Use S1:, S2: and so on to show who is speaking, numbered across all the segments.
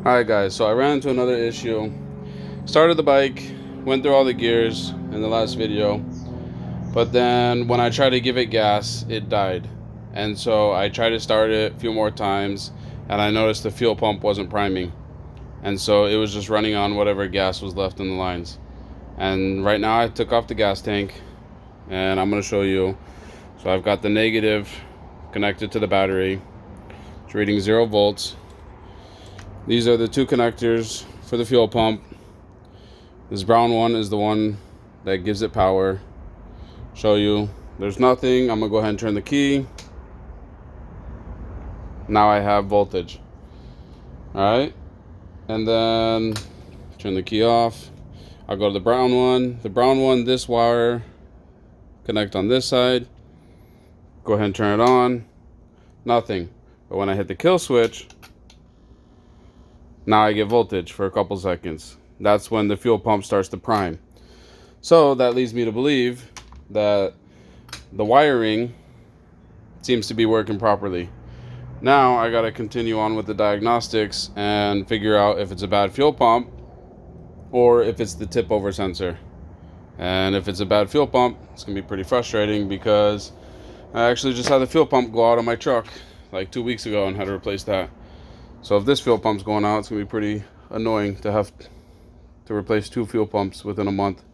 S1: Alright guys, so I ran into another issue. Started the bike, went through all the gears in the last video, but then when I tried to give it gas, it died. And so I tried to start it a few more times, and I noticed the fuel pump wasn't priming. And so it was just running on whatever gas was left in the lines. And right now I took off the gas tank, and I'm going to show you. So I've got the negative connected to the battery. It's reading 0 volts. These are the two connectors for the fuel pump. This brown one is the one that gives it power. Show you there's nothing. I'm gonna go ahead and turn the key. Now I have voltage. Alright, and then turn the key off. I'll go to the brown one. The brown one, this wire connect on this side. Go ahead and turn it on. Nothing. But when I hit the kill switch, now I get voltage for a couple seconds. That's when the fuel pump starts to prime. So that leads me to believe that the wiring seems to be working properly. Now I gotta continue on with the diagnostics and figure out if it's a bad fuel pump or if it's the tip over sensor. And if it's a bad fuel pump, it's gonna be pretty frustrating because I actually just had the fuel pump go out on my truck like 2 weeks ago and had to replace that. So if this fuel pump's going out, it's gonna be pretty annoying to have to replace 2 fuel pumps within a month.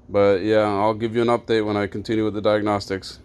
S1: But yeah, I'll give you an update when I continue with the diagnostics.